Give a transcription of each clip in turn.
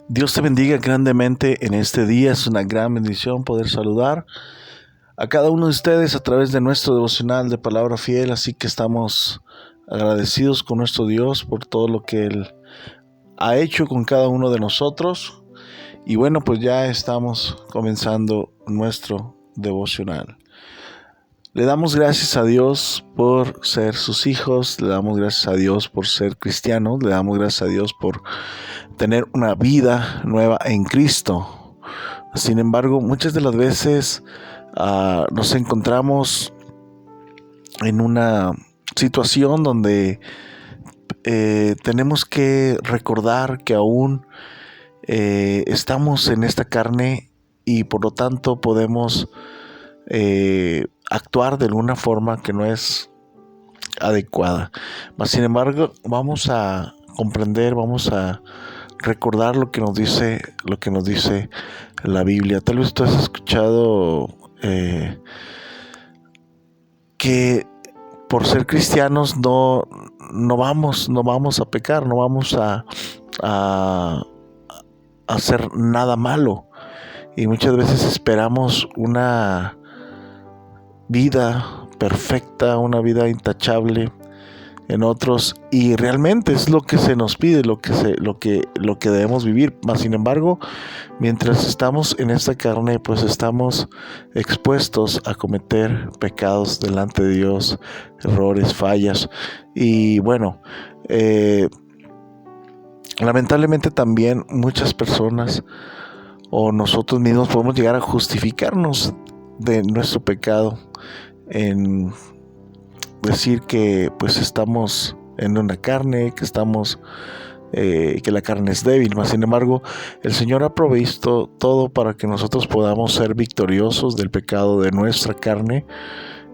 Dios te bendiga grandemente en este día. Es una gran bendición poder saludar a cada uno de ustedes a través de nuestro devocional de Palabra Fiel. Así que estamos agradecidos con nuestro Dios por todo lo que Él ha hecho con cada uno de nosotros. Y bueno, pues ya estamos comenzando nuestro devocional. Le damos gracias a Dios por ser sus hijos, le damos gracias a Dios por ser cristianos, le damos gracias a Dios por tener una vida nueva en Cristo. Sin embargo, muchas de las veces nos encontramos en una situación donde tenemos que recordar que aún estamos en esta carne y por lo tanto podemos actuar de alguna forma que no es adecuada. Mas, sin embargo, vamos a comprender, vamos a recordar lo que nos dice la Biblia. Tal vez tú has escuchado que por ser cristianos no vamos a pecar, no vamos a hacer nada malo. Y muchas veces esperamos una vida perfecta, una vida intachable en otros, y realmente es lo que se nos pide, lo que debemos vivir. Mas, sin embargo, mientras estamos en esta carne, pues estamos expuestos a cometer pecados delante de Dios, errores, fallas. Y bueno, lamentablemente también muchas personas o nosotros mismos podemos llegar a justificarnos de nuestro pecado en decir que pues estamos en una carne, que estamos que la carne es débil. Mas, sin embargo, el Señor ha provisto todo para que nosotros podamos ser victoriosos del pecado de nuestra carne.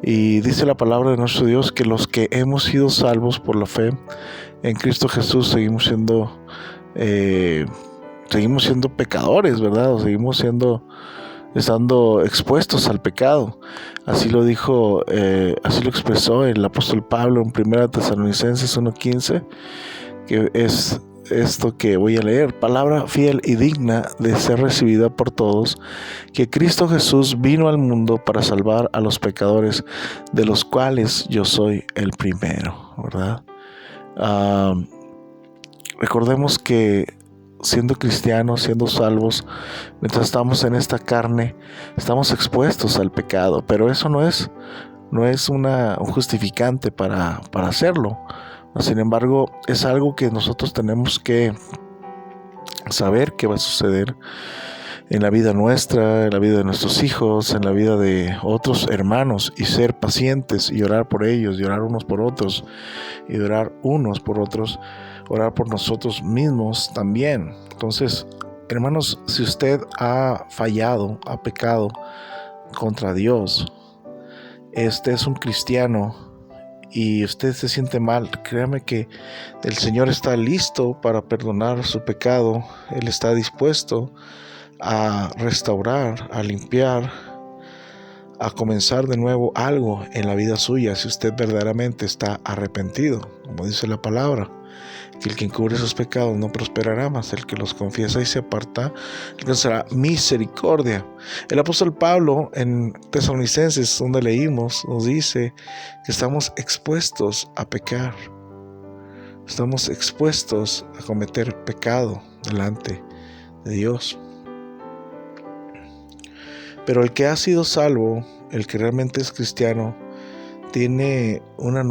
Y dice la palabra de nuestro Dios que los que hemos sido salvos por la fe en Cristo Jesús seguimos siendo pecadores, ¿verdad? O seguimos estando expuestos al pecado. Así lo dijo, así lo expresó el apóstol Pablo en 1 Tesalonicenses 1:15, que es esto que voy a leer: palabra fiel y digna de ser recibida por todos, que Cristo Jesús vino al mundo para salvar a los pecadores, de los cuales yo soy el primero, ¿verdad? Recordemos que siendo cristianos, siendo salvos, mientras estamos en esta carne, estamos expuestos al pecado, pero eso no es un justificante para hacerlo. Sin embargo, es algo que nosotros tenemos que saber que va a suceder en la vida nuestra, en la vida de nuestros hijos, en la vida de otros hermanos, y ser pacientes y orar por ellos, y orar unos por otros, y orar unos por otros, orar por nosotros mismos también. Entonces, hermanos, si usted ha fallado, ha pecado contra Dios, este es un cristiano y usted se siente mal, créame que el Señor está listo para perdonar su pecado. Él está dispuesto a restaurar, a limpiar, a comenzar de nuevo algo en la vida suya, si usted verdaderamente está arrepentido. Como dice la palabra, que el que encubre sus pecados no prosperará, mas el que los confiesa y se aparta alcanzará misericordia. El apóstol Pablo en Tesalonicenses, donde leímos, nos dice que estamos expuestos a pecar, estamos expuestos a cometer pecado delante de Dios. Pero el que ha sido salvo, el que realmente es cristiano, tiene una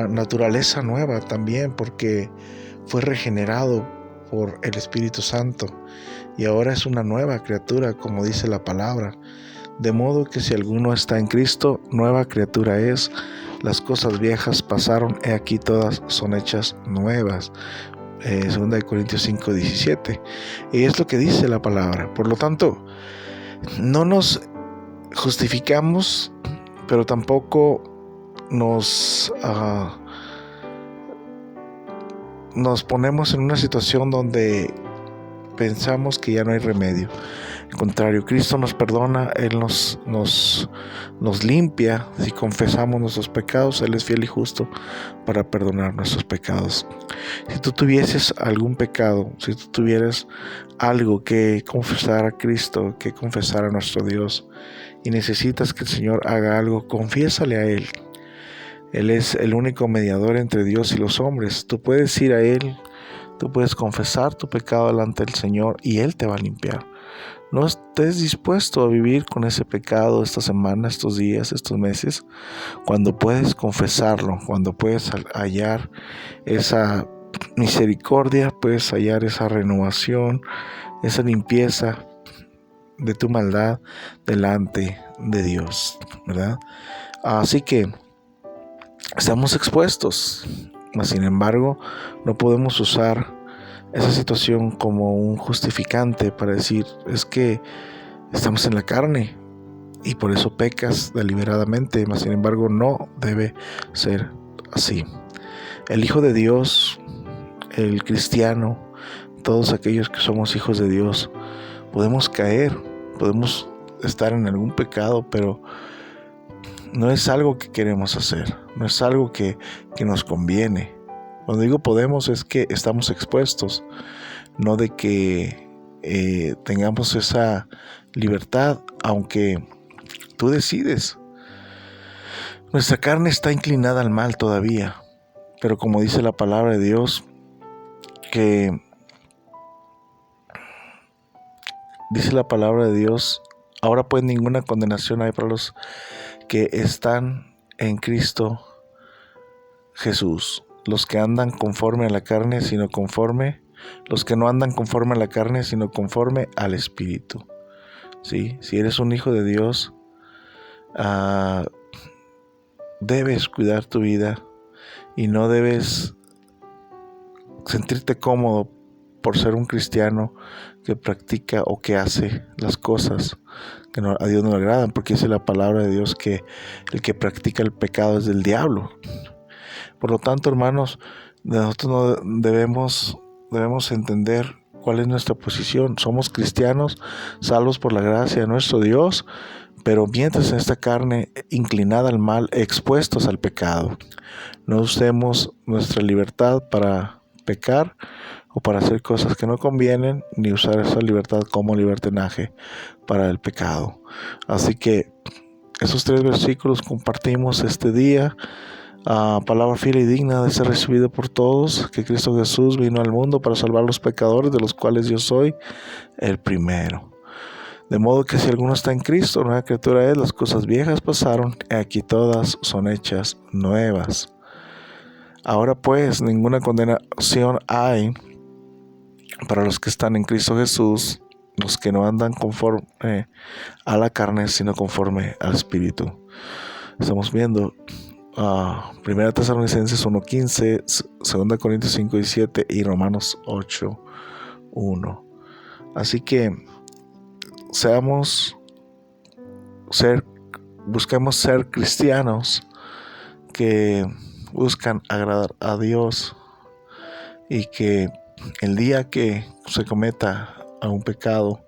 naturaleza nueva también, porque fue regenerado por el Espíritu Santo y ahora es una nueva criatura, como dice la palabra. De modo que si alguno está en Cristo, nueva criatura es. Las cosas viejas pasaron, he aquí todas son hechas nuevas. 2 Corintios 5:17. Y es lo que dice la palabra. Por lo tanto, no nos justificamos, pero tampoco nos ponemos en una situación donde pensamos que ya no hay remedio. Al contrario, Cristo nos perdona, Él nos limpia. Si confesamos nuestros pecados, Él es fiel y justo para perdonar nuestros pecados. Si tú tuvieses algún pecado, si tú tuvieras algo que confesar a Cristo, que confesar a nuestro Dios, y necesitas que el Señor haga algo, confiésale a Él. Él es el único mediador entre Dios y los hombres. Tú puedes ir a Él, tú puedes confesar tu pecado delante del Señor y Él te va a limpiar. No estés dispuesto a vivir con ese pecado esta semana, estos días, estos meses, cuando puedes confesarlo, cuando puedes hallar esa misericordia, puedes hallar esa renovación, esa limpieza de tu maldad delante de Dios, ¿verdad? Así que estamos expuestos, mas sin embargo no podemos usar esa situación como un justificante para decir, es que estamos en la carne y por eso pecas deliberadamente, mas sin embargo no debe ser así. El Hijo de Dios, el cristiano, todos aquellos que somos hijos de Dios, podemos caer, podemos estar en algún pecado, pero no es algo que queremos hacer, no es algo que nos conviene. Cuando digo podemos es que estamos expuestos, no de que tengamos esa libertad, aunque tú decides. Nuestra carne está inclinada al mal todavía, pero como dice la palabra de Dios, ahora pues ninguna condenación hay para los que están en Cristo Jesús, los que andan conforme a la carne, los que no andan conforme a la carne, sino conforme al Espíritu. ¿Sí? Si eres un hijo de Dios, debes cuidar tu vida y no debes sentirte cómodo por ser un cristiano que practica o que hace las cosas que a Dios no le agradan, porque dice la palabra de Dios que el que practica el pecado es del diablo. Por lo tanto, hermanos, nosotros no debemos entender cuál es nuestra posición. Somos cristianos, salvos por la gracia de nuestro Dios, pero mientras en esta carne inclinada al mal, expuestos al pecado. No usemos nuestra libertad para pecar o para hacer cosas que no convienen, ni usar esa libertad como libertinaje para el pecado. Así que esos 3 versículos compartimos este día. Palabra fiel y digna de ser recibido por todos, que Cristo Jesús vino al mundo para salvar a los pecadores, de los cuales yo soy el primero. De modo que si alguno está en Cristo, nueva criatura es, las cosas viejas pasaron, y aquí todas son hechas nuevas. Ahora pues ninguna condenación hay para los que están en Cristo Jesús, los que no andan conforme a la carne, sino conforme al Espíritu. Estamos viendo 1 Tesalonicenses 1:15, 2 Corintios 5:17 y Romanos 8:1. Así que busquemos ser cristianos que buscan agradar a Dios, y que el día que se cometa algún pecado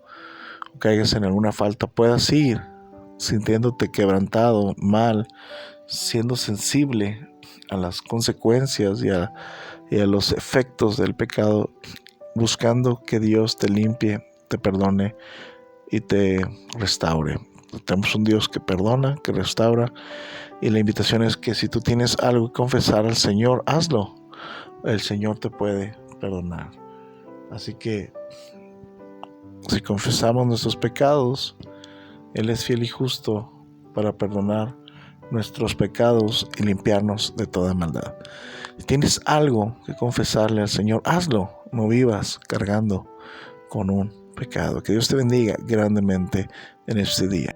o caigas en alguna falta, puedas ir sintiéndote quebrantado, mal, siendo sensible a las consecuencias y a los efectos del pecado, buscando que Dios te limpie, te perdone y te restaure. Tenemos un Dios que perdona, que restaura, y la invitación es que si tú tienes algo que confesar al Señor, hazlo. El Señor te puede perdonar. Así que si confesamos nuestros pecados, Él es fiel y justo para perdonar nuestros pecados y limpiarnos de toda maldad. Si tienes algo que confesarle al Señor, hazlo. No vivas cargando con un pecado. Que Dios te bendiga grandemente en este día.